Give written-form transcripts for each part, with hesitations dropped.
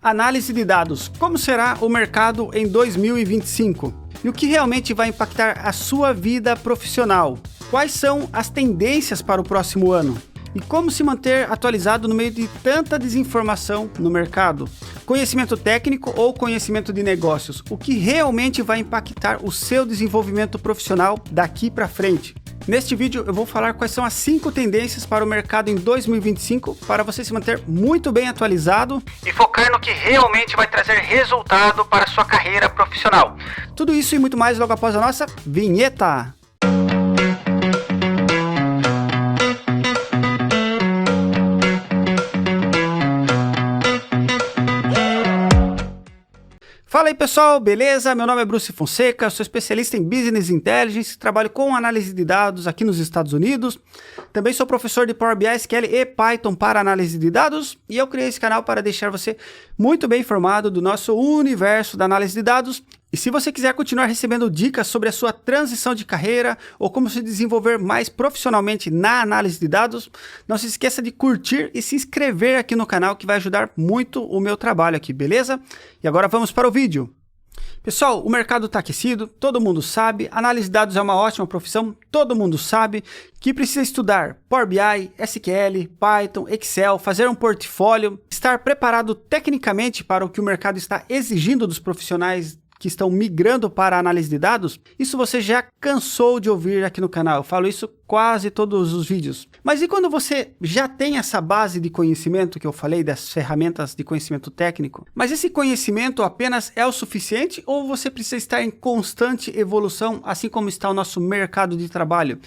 Análise de dados. Como será o mercado em 2025? E o que realmente vai impactar a sua vida profissional? Quais são as tendências para o próximo ano? E como se manter atualizado no meio de tanta desinformação no mercado? Conhecimento técnico ou conhecimento de negócios? O que realmente vai impactar o seu desenvolvimento profissional daqui para frente? Neste vídeo eu vou falar quais são as 5 tendências para o mercado em 2025 para você se manter muito bem atualizado e focar no que realmente vai trazer resultado para a sua carreira profissional. Tudo isso e muito mais logo após a nossa vinheta. Fala aí pessoal, beleza? Meu nome é Bruce Fonseca, sou especialista em Business Intelligence, trabalho com análise de dados aqui nos Estados Unidos. Também sou professor de Power BI, SQL e Python para análise de dados. E eu criei esse canal para deixar você muito bem informado do nosso universo da análise de dados. E se você quiser continuar recebendo dicas sobre a sua transição de carreira ou como se desenvolver mais profissionalmente na análise de dados, não se esqueça de curtir e se inscrever aqui no canal que vai ajudar muito o meu trabalho aqui, beleza? E agora vamos para o vídeo. Pessoal, o mercado está aquecido, todo mundo sabe, análise de dados é uma ótima profissão, todo mundo sabe que precisa estudar Power BI, SQL, Python, Excel, fazer um portfólio, estar preparado tecnicamente para o que o mercado está exigindo dos profissionais que estão migrando para a análise de dados. Isso você já cansou de ouvir aqui no canal, eu falo isso quase todos os vídeos. Mas e quando você já tem essa base de conhecimento que eu falei, das ferramentas de conhecimento técnico, mas esse conhecimento apenas é o suficiente ou você precisa estar em constante evolução, assim como está o nosso mercado de trabalho?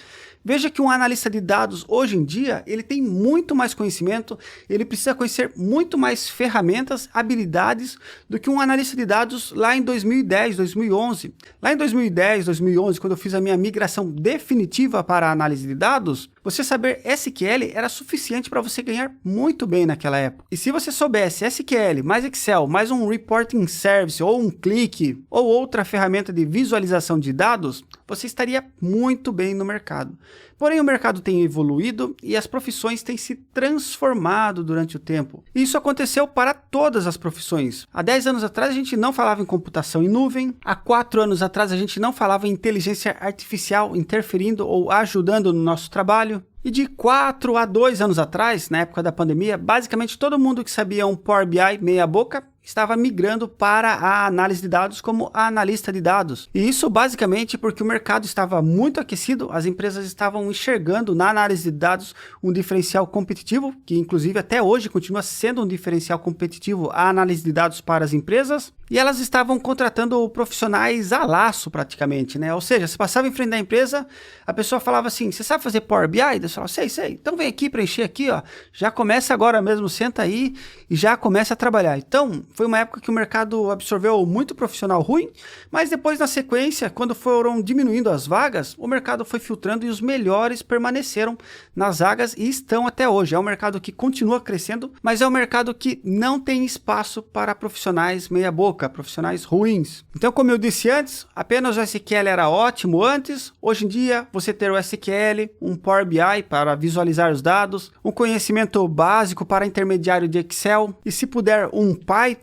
Veja que um analista de dados hoje em dia, ele tem muito mais conhecimento, ele precisa conhecer muito mais ferramentas, habilidades do que um analista de dados lá em 2010, 2011. Lá em 2010, 2011, quando eu fiz a minha migração definitiva para a análise de dados, você saber SQL era suficiente para você ganhar muito bem naquela época. E se você soubesse SQL, mais Excel, mais um Reporting Service, ou um Click, ou outra ferramenta de visualização de dados, você estaria muito bem no mercado. Porém, o mercado tem evoluído e as profissões têm se transformado durante o tempo. E isso aconteceu para todas as profissões. Há 10 anos atrás a gente não falava em computação em nuvem, há 4 anos atrás a gente não falava em inteligência artificial interferindo ou ajudando no nosso trabalho. E de 4 a 2 anos atrás, na época da pandemia, basicamente todo mundo que sabia um Power BI meia boca estava migrando para a análise de dados como analista de dados. E isso basicamente porque o mercado estava muito aquecido, as empresas estavam enxergando na análise de dados um diferencial competitivo, que inclusive até hoje continua sendo um diferencial competitivo a análise de dados para as empresas, e elas estavam contratando profissionais a laço praticamente, né? Ou seja, você passava em frente da empresa, a pessoa falava assim, você sabe fazer Power BI? Eu falava, sei, então vem aqui preencher aqui, ó, já começa agora mesmo, senta aí e já começa a trabalhar. Então, foi uma época que o mercado absorveu muito profissional ruim, mas depois na sequência, quando foram diminuindo as vagas, o mercado foi filtrando e os melhores permaneceram nas vagas e estão até hoje. É um mercado que continua crescendo, mas é um mercado que não tem espaço para profissionais meia boca, profissionais ruins. Então, como eu disse antes, apenas o SQL era ótimo antes, hoje em dia você ter o SQL, um Power BI para visualizar os dados, um conhecimento básico para intermediário de Excel e se puder um Python,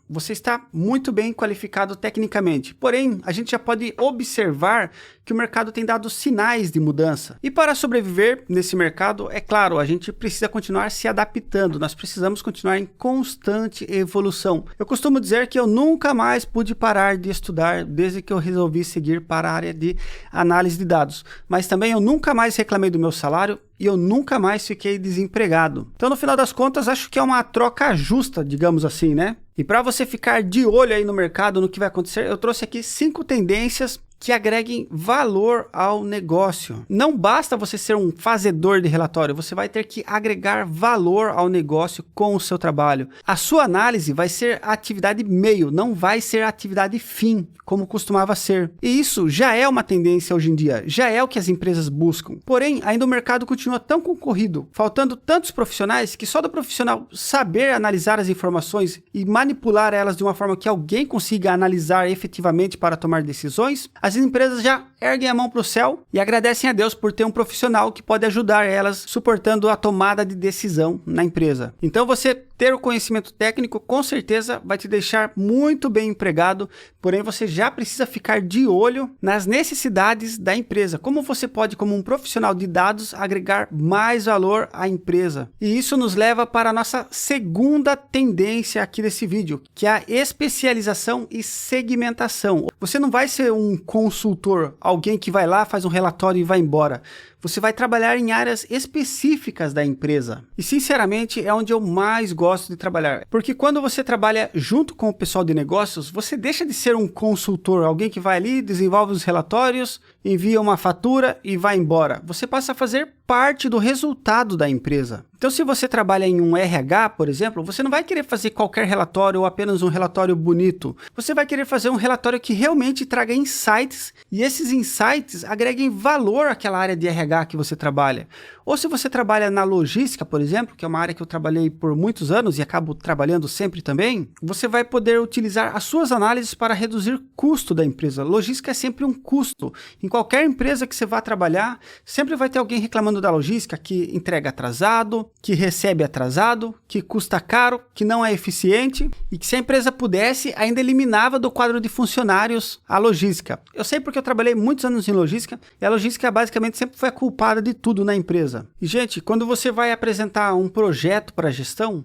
você está muito bem qualificado tecnicamente. Porém, a gente já pode observar que o mercado tem dado sinais de mudança. E para sobreviver nesse mercado, é claro, a gente precisa continuar se adaptando. Nós precisamos continuar em constante evolução. Eu costumo dizer que eu nunca mais pude parar de estudar desde que eu resolvi seguir para a área de análise de dados. Mas também eu nunca mais reclamei do meu salário e eu nunca mais fiquei desempregado. Então, no final das contas, acho que é uma troca justa, digamos assim, né? E para você ficar de olho aí no mercado, no que vai acontecer, eu trouxe aqui 5 tendências que agreguem valor ao negócio. Não basta você ser um fazedor de relatório, você vai ter que agregar valor ao negócio com o seu trabalho. A sua análise vai ser a atividade meio, não vai ser a atividade fim, como costumava ser. E isso já é uma tendência hoje em dia, já é o que as empresas buscam. Porém, ainda o mercado continua tão concorrido, faltando tantos profissionais, que só do profissional saber analisar as informações e manipular elas de uma forma que alguém consiga analisar efetivamente para tomar decisões, as empresas já erguem a mão para o céu e agradecem a Deus por ter um profissional que pode ajudar elas suportando a tomada de decisão na empresa. Então você ter o conhecimento técnico com certeza vai te deixar muito bem empregado, porém você já precisa ficar de olho nas necessidades da empresa. Como você pode, como um profissional de dados, agregar mais valor à empresa. E isso nos leva para a nossa segunda tendência aqui desse vídeo, que é a especialização e segmentação. Você não vai ser um consultor, alguém que vai lá, faz um relatório e vai embora. Você vai trabalhar em áreas específicas da empresa. E sinceramente é onde eu mais gosto de trabalhar. Porque quando você trabalha junto com o pessoal de negócios, você deixa de ser um consultor, alguém que vai ali, desenvolve os relatórios, envia uma fatura e vai embora. Você passa a fazer parte do resultado da empresa. Então, se você trabalha em um RH, por exemplo, você não vai querer fazer qualquer relatório ou apenas um relatório bonito. Você vai querer fazer um relatório que realmente traga insights e esses insights agreguem valor àquela área de RH que você trabalha. Ou se você trabalha na logística, por exemplo, que é uma área que eu trabalhei por muitos anos e acabo trabalhando sempre também, você vai poder utilizar as suas análises para reduzir custo da empresa. Logística é sempre um custo. Em qualquer empresa que você vá trabalhar, sempre vai ter alguém reclamando da logística que entrega atrasado, que recebe atrasado, que custa caro, que não é eficiente e que se a empresa pudesse, ainda eliminava do quadro de funcionários a logística. Eu sei porque eu trabalhei muitos anos em logística e a logística basicamente sempre foi a culpada de tudo na empresa. E, gente, quando você vai apresentar um projeto para a gestão,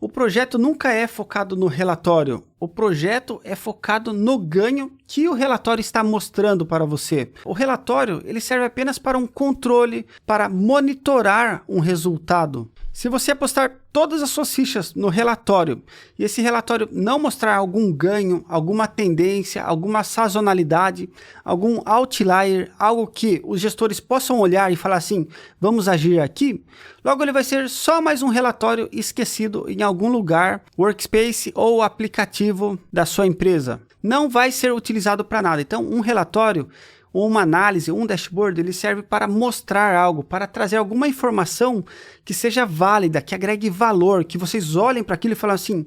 o projeto nunca é focado no relatório. O projeto é focado no ganho que o relatório está mostrando para você. O relatório ele serve apenas para um controle, para monitorar um resultado. Se você apostar todas as suas fichas no relatório e esse relatório não mostrar algum ganho, alguma tendência, alguma sazonalidade, algum outlier, algo que os gestores possam olhar e falar assim, vamos agir aqui, logo ele vai ser só mais um relatório esquecido em algum lugar, workspace ou aplicativo da sua empresa. Não vai ser utilizado para nada. Então, um relatório ou uma análise, um dashboard, ele serve para mostrar algo, para trazer alguma informação que seja válida, que agregue valor, que vocês olhem para aquilo e falem assim,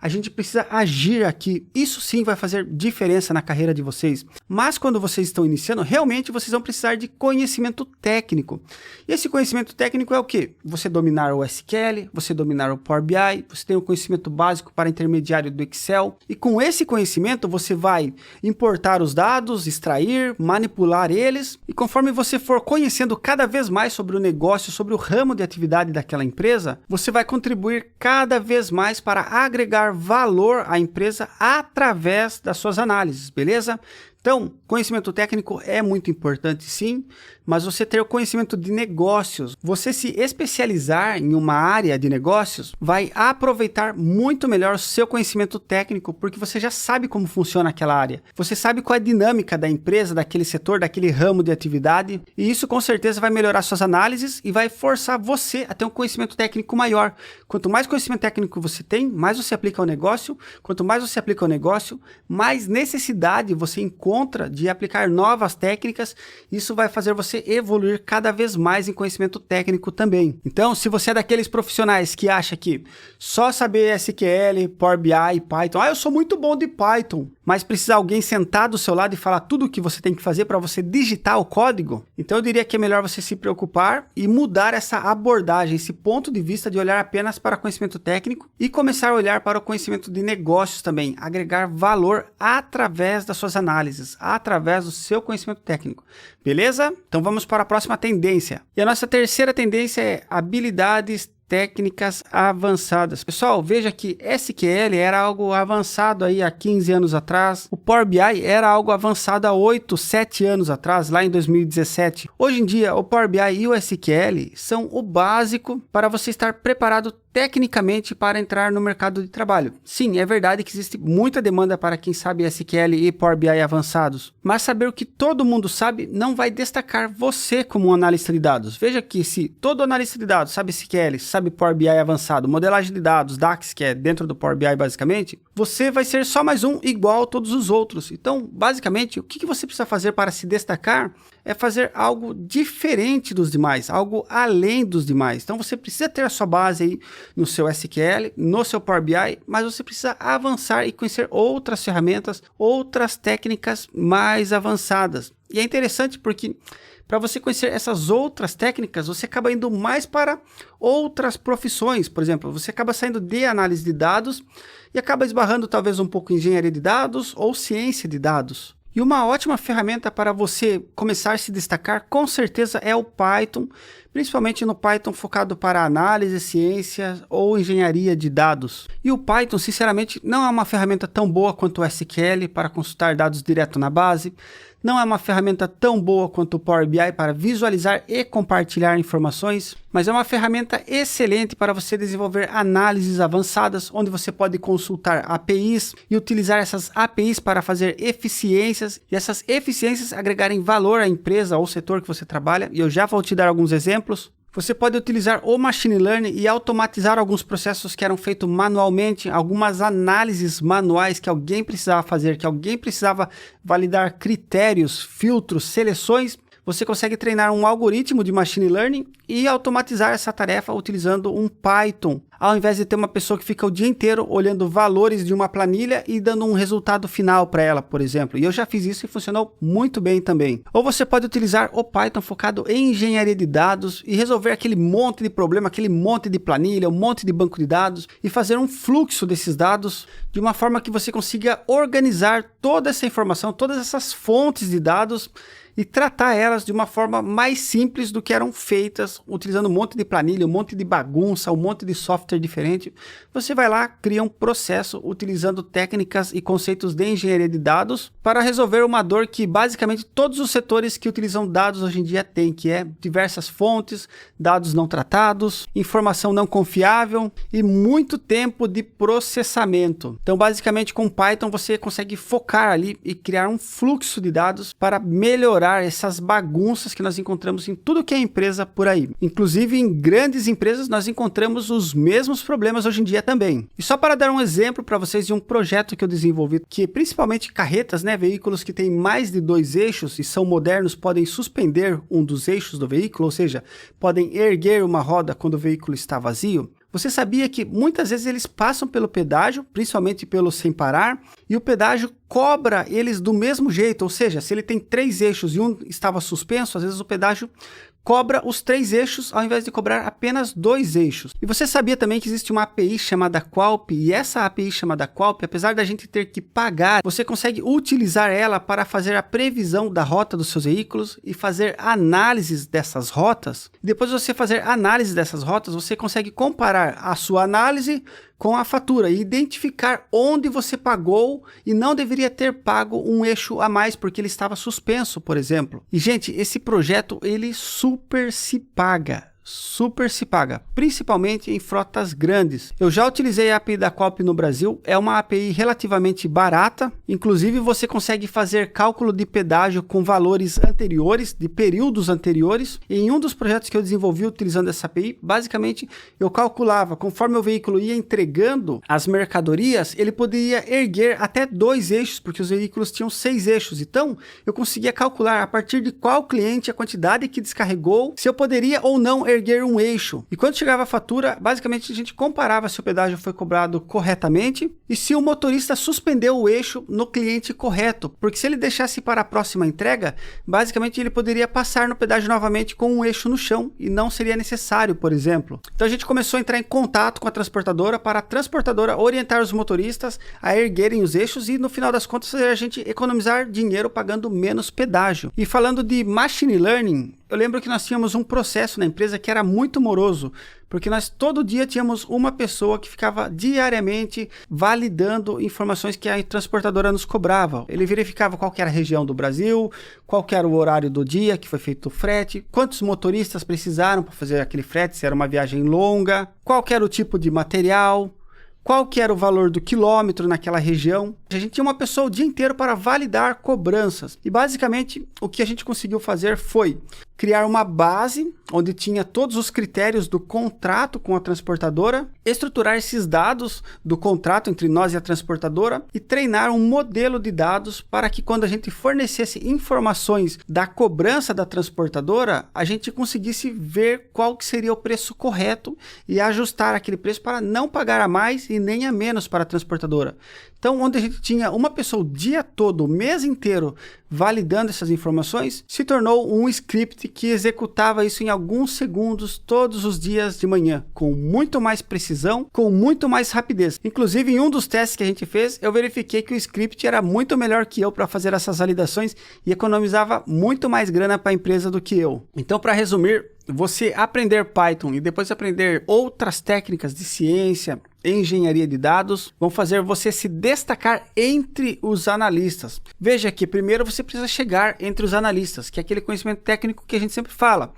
a gente precisa agir aqui. Isso sim vai fazer diferença na carreira de vocês. Mas quando vocês estão iniciando, realmente vocês vão precisar de conhecimento técnico. E esse conhecimento técnico é o quê? Você dominar o SQL, você dominar o Power BI, você tem o conhecimento básico para intermediário do Excel. E com esse conhecimento você vai importar os dados, extrair, manipular eles. E conforme você for conhecendo cada vez mais sobre o negócio, sobre o ramo de atividade daquela empresa, você vai contribuir cada vez mais para agregar valor à empresa através das suas análises, beleza? Então, conhecimento técnico é muito importante sim, mas você ter o conhecimento de negócios, você se especializar em uma área de negócios, vai aproveitar muito melhor o seu conhecimento técnico, porque você já sabe como funciona aquela área. Você sabe qual é a dinâmica da empresa, daquele setor, daquele ramo de atividade, e isso com certeza vai melhorar suas análises e vai forçar você a ter um conhecimento técnico maior. Quanto mais conhecimento técnico você tem, mais você aplica ao negócio. Quanto mais você aplica ao negócio, mais necessidade você encontra de aplicar novas técnicas. Isso vai fazer você evoluir cada vez mais em conhecimento técnico também. Então, se você é daqueles profissionais que acha que só saber SQL, Power BI, Python, eu sou muito bom de Python, mas precisa alguém sentar do seu lado e falar tudo o que você tem que fazer para você digitar o código, então eu diria que é melhor você se preocupar e mudar essa abordagem, esse ponto de vista de olhar apenas para conhecimento técnico e começar a olhar para o conhecimento de negócios também, agregar valor através das suas análises, através do seu conhecimento técnico. Beleza? Então vamos para a próxima tendência. E a nossa terceira tendência é habilidades técnicas avançadas. Pessoal, veja que SQL era algo avançado aí há 15 anos atrás. O Power BI era algo avançado há 8, 7 anos atrás, lá em 2017. Hoje em dia, o Power BI e o SQL são o básico para você estar preparado tecnicamente para entrar no mercado de trabalho. Sim, é verdade que existe muita demanda para quem sabe SQL e Power BI avançados, mas saber o que todo mundo sabe não vai destacar você como um analista de dados. Veja que se todo analista de dados sabe SQL, sabe Power BI avançado, modelagem de dados, DAX, que é dentro do Power BI basicamente, você vai ser só mais um igual a todos os outros. Então, basicamente, o que você precisa fazer para se destacar é fazer algo diferente dos demais, algo além dos demais. Então você precisa ter a sua base aí no seu SQL, no seu Power BI, mas você precisa avançar e conhecer outras ferramentas, outras técnicas mais avançadas. E é interessante porque para você conhecer essas outras técnicas, você acaba indo mais para outras profissões. Por exemplo, você acaba saindo de análise de dados e acaba esbarrando talvez um pouco em engenharia de dados ou ciência de dados. E uma ótima ferramenta para você começar a se destacar, com certeza, é o Python, principalmente no Python focado para análise, ciência ou engenharia de dados. E o Python, sinceramente, não é uma ferramenta tão boa quanto o SQL para consultar dados direto na base, não é uma ferramenta tão boa quanto o Power BI para visualizar e compartilhar informações, mas é uma ferramenta excelente para você desenvolver análises avançadas, onde você pode consultar APIs e utilizar essas APIs para fazer eficiências, e essas eficiências agregarem valor à empresa ou setor que você trabalha, e eu já vou te dar alguns exemplos. Você pode utilizar o Machine Learning e automatizar alguns processos que eram feitos manualmente, algumas análises manuais que alguém precisava fazer, que alguém precisava validar critérios, filtros, seleções. Você consegue treinar um algoritmo de Machine Learning e automatizar essa tarefa utilizando um Python, ao invés de ter uma pessoa que fica o dia inteiro olhando valores de uma planilha e dando um resultado final para ela, por exemplo. E eu já fiz isso e funcionou muito bem também. Ou você pode utilizar o Python focado em engenharia de dados e resolver aquele monte de problema, aquele monte de planilha, um monte de banco de dados e fazer um fluxo desses dados de uma forma que você consiga organizar toda essa informação, todas essas fontes de dados e tratar elas de uma forma mais simples do que eram feitas, utilizando um monte de planilha, um monte de bagunça, um monte de software diferente. Você vai lá, cria um processo utilizando técnicas e conceitos de engenharia de dados para resolver uma dor que basicamente todos os setores que utilizam dados hoje em dia têm, que é diversas fontes, dados não tratados, informação não confiável e muito tempo de processamento. Então, basicamente, com Python você consegue focar ali e criar um fluxo de dados para melhorar essas bagunças que nós encontramos em tudo que é empresa por aí. Inclusive em grandes empresas nós encontramos os mesmos problemas hoje em dia também. E só para dar um exemplo para vocês de um projeto que eu desenvolvi, que principalmente carretas, veículos que têm mais de 2 eixos e são modernos, podem suspender um dos eixos do veículo, ou seja, podem erguer uma roda quando o veículo está vazio. Você sabia que muitas vezes eles passam pelo pedágio, principalmente pelo sem parar, e o pedágio cobra eles do mesmo jeito, ou seja, se ele tem 3 eixos e um estava suspenso, às vezes o pedágio cobra os 3 eixos ao invés de cobrar apenas 2 eixos. E você sabia também que existe uma API chamada Qualp, e essa API chamada Qualp, apesar da gente ter que pagar, você consegue utilizar ela para fazer a previsão da rota dos seus veículos e fazer análises dessas rotas. Depois de você fazer análise dessas rotas, você consegue comparar a sua análise com a fatura e identificar onde você pagou e não deveria ter pago um eixo a mais porque ele estava suspenso, por exemplo. E gente, esse projeto ele super se paga, principalmente em frotas grandes. Eu já utilizei a API da Qualp no Brasil, é uma API relativamente barata, inclusive você consegue fazer cálculo de pedágio com valores anteriores, de períodos anteriores. E em um dos projetos que eu desenvolvi utilizando essa API, basicamente eu calculava, conforme o veículo ia entregando as mercadorias, ele poderia erguer até 2 eixos, porque os veículos tinham 6 eixos. Então eu conseguia calcular a partir de qual cliente, a quantidade que descarregou, se eu poderia ou não erguer um eixo. E quando chegava a fatura, basicamente a gente comparava se o pedágio foi cobrado corretamente e se o motorista suspendeu o eixo no cliente correto, porque se ele deixasse para a próxima entrega, basicamente ele poderia passar no pedágio novamente com um eixo no chão e não seria necessário, por exemplo. Então a gente começou a entrar em contato com a transportadora para a transportadora orientar os motoristas a erguerem os eixos e no final das contas a gente economizar dinheiro pagando menos pedágio. E falando de Machine Learning, eu lembro que nós tínhamos um processo na empresa que era muito moroso, porque nós todo dia tínhamos uma pessoa que ficava diariamente validando informações que a transportadora nos cobrava. Ele verificava qual que era a região do Brasil, qual que era o horário do dia que foi feito o frete, quantos motoristas precisaram para fazer aquele frete, se era uma viagem longa, qual que era o tipo de material, qual que era o valor do quilômetro naquela região. A gente tinha uma pessoa o dia inteiro para validar cobranças. E basicamente o que a gente conseguiu fazer foi criar uma base onde tinha todos os critérios do contrato com a transportadora, estruturar esses dados do contrato entre nós e a transportadora e treinar um modelo de dados para que quando a gente fornecesse informações da cobrança da transportadora, a gente conseguisse ver qual que seria o preço correto e ajustar aquele preço para não pagar a mais e nem a menos para a transportadora. Então, onde a gente tinha uma pessoa o dia todo, o mês inteiro, validando essas informações, se tornou um script que executava isso em alguns segundos, todos os dias de manhã, com muito mais precisão, com muito mais rapidez. Inclusive, em um dos testes que a gente fez, eu verifiquei que o script era muito melhor que eu para fazer essas validações e economizava muito mais grana para a empresa do que eu. Então, para resumir, você aprender Python e depois aprender outras técnicas de ciência, engenharia de dados, vão fazer você se destacar entre os analistas. Veja que primeiro você precisa chegar entre os analistas, que é aquele conhecimento técnico que a gente sempre fala.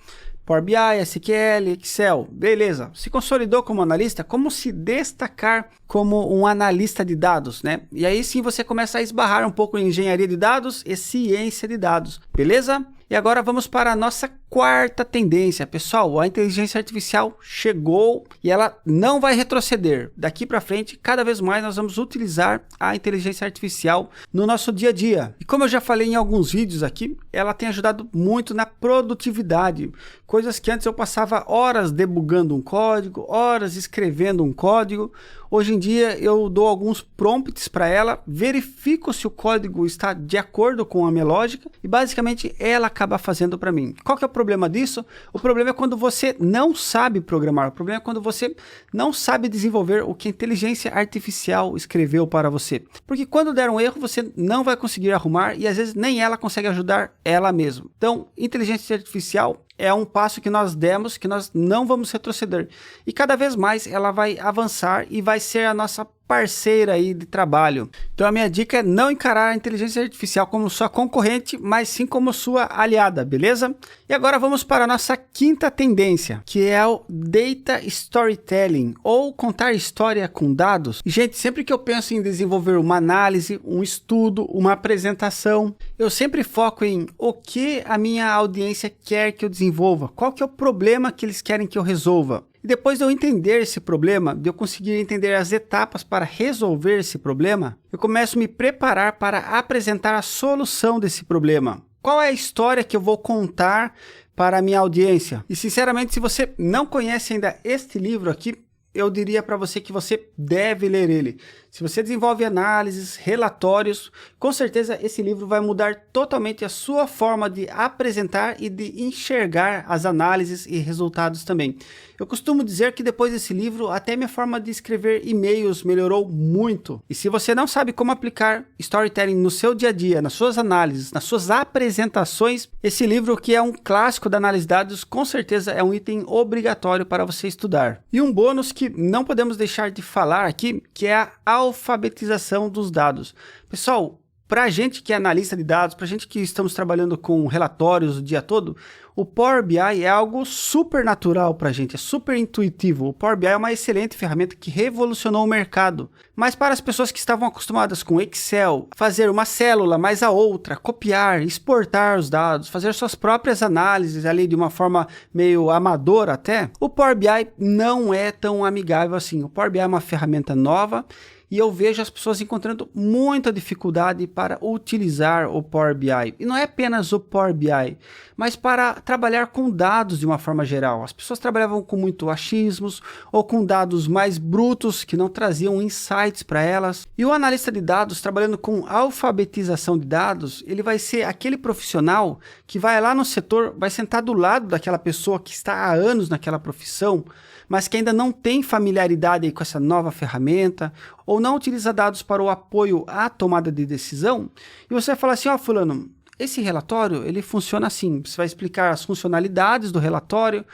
Power BI, SQL, Excel, beleza. Se consolidou como analista, como se destacar como um analista de dados, né? E aí sim você começa a esbarrar um pouco em engenharia de dados e ciência de dados, beleza? E agora vamos para a nossa quarta tendência. Pessoal, a inteligência artificial chegou e ela não vai retroceder. Daqui para frente, cada vez mais nós vamos utilizar a inteligência artificial no nosso dia a dia. E como eu já falei em alguns vídeos aqui, ela tem ajudado muito na produtividade. Coisas que antes eu passava horas debugando um código, horas escrevendo um código. Hoje em dia eu dou alguns prompts para ela, verifico se o código está de acordo com a minha lógica e basicamente ela acaba fazendo para mim. Qual que é o problema disso? O problema é quando você não sabe programar, o problema é quando você não sabe desenvolver o que a inteligência artificial escreveu para você. Porque quando der um erro você não vai conseguir arrumar e às vezes nem ela consegue ajudar ela mesma. Então, inteligência artificial é um passo que nós demos, que nós não vamos retroceder. E cada vez mais ela vai avançar e vai ser a nossa parceira aí de trabalho. Então a minha dica é não encarar a inteligência artificial como sua concorrente, mas sim como sua aliada, beleza? E agora vamos para a nossa quinta tendência, que é o Data Storytelling, ou contar história com dados. E, gente, sempre que eu penso em desenvolver uma análise, um estudo, uma apresentação, eu sempre foco em o que a minha audiência quer que eu desenvolva, qual que é o problema que eles querem que eu resolva. E depois de eu entender esse problema, de eu conseguir entender as etapas para resolver esse problema, eu começo a me preparar para apresentar a solução desse problema. Qual é a história que eu vou contar para a minha audiência? E sinceramente, se você não conhece ainda este livro aqui, eu diria para você que você deve ler ele. Se você desenvolve análises, relatórios, com certeza esse livro vai mudar totalmente a sua forma de apresentar e de enxergar as análises e resultados também. Eu costumo dizer que depois desse livro, até minha forma de escrever e-mails melhorou muito. E se você não sabe como aplicar storytelling no seu dia a dia, nas suas análises, nas suas apresentações, esse livro, que é um clássico da análise de dados, com certeza é um item obrigatório para você estudar. E um bônus que não podemos deixar de falar aqui, que é a alfabetização dos dados. Pessoal, para a gente que é analista de dados, para a gente que estamos trabalhando com relatórios o dia todo, o Power BI é algo super natural para a gente, é super intuitivo. O Power BI é uma excelente ferramenta que revolucionou o mercado. Mas para as pessoas que estavam acostumadas com Excel, fazer uma célula mais a outra, copiar, exportar os dados, fazer suas próprias análises ali de uma forma meio amadora até, o Power BI não é tão amigável assim. O Power BI é uma ferramenta nova, e eu vejo as pessoas encontrando muita dificuldade para utilizar o Power BI. E não é apenas o Power BI, mas para trabalhar com dados de uma forma geral. As pessoas trabalhavam com muito achismos ou com dados mais brutos que não traziam insights para elas. E o analista de dados, trabalhando com alfabetização de dados, ele vai ser aquele profissional que vai lá no setor, vai sentar do lado daquela pessoa que está há anos naquela profissão, mas que ainda não tem familiaridade aí com essa nova ferramenta, ou não utiliza dados para o apoio à tomada de decisão, e você vai falar assim, ó, fulano, esse relatório, ele funciona assim, você vai explicar as funcionalidades do relatório,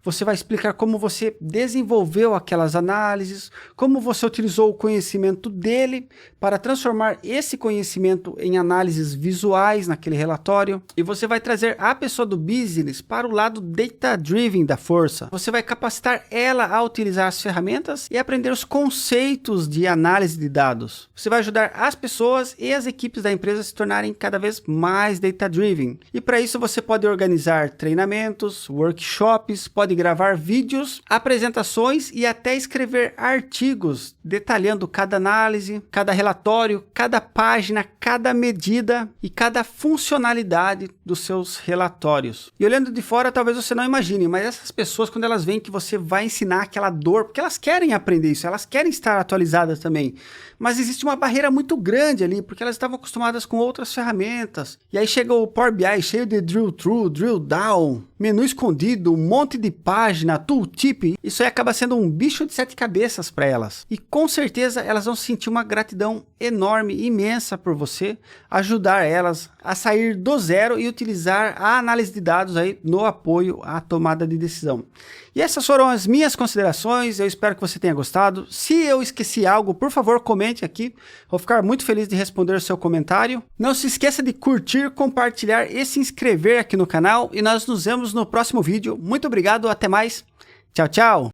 Você vai explicar como você desenvolveu aquelas análises, como você utilizou o conhecimento dele para transformar esse conhecimento em análises visuais naquele relatório. E você vai trazer a pessoa do business para o lado data-driven da força. Você vai capacitar ela a utilizar as ferramentas e aprender os conceitos de análise de dados. Você vai ajudar as pessoas e as equipes da empresa a se tornarem cada vez mais data-driven. E para isso você pode organizar treinamentos, workshops, pode gravar vídeos, apresentações e até escrever artigos detalhando cada análise, cada relatório, cada página, cada medida e cada funcionalidade dos seus relatórios. E olhando de fora, talvez você não imagine, mas essas pessoas, quando elas veem que você vai ensinar aquela dor, porque elas querem aprender isso, elas querem estar atualizadas também, mas existe uma barreira muito grande ali, porque elas estavam acostumadas com outras ferramentas. E aí chega o Power BI cheio de drill through, drill down, menu escondido, um monte de página, tooltip. Isso aí acaba sendo um bicho de 7 cabeças para elas. E com certeza elas vão sentir uma gratidão enorme, imensa por você, ajudar elas a sair do zero e utilizar a análise de dados aí no apoio à tomada de decisão. E essas foram as minhas considerações, eu espero que você tenha gostado. Se eu esqueci algo, por favor, comente aqui, vou ficar muito feliz de responder o seu comentário. Não se esqueça de curtir, compartilhar e se inscrever aqui no canal, e nós nos vemos no próximo vídeo. Muito obrigado, até mais, tchau, tchau!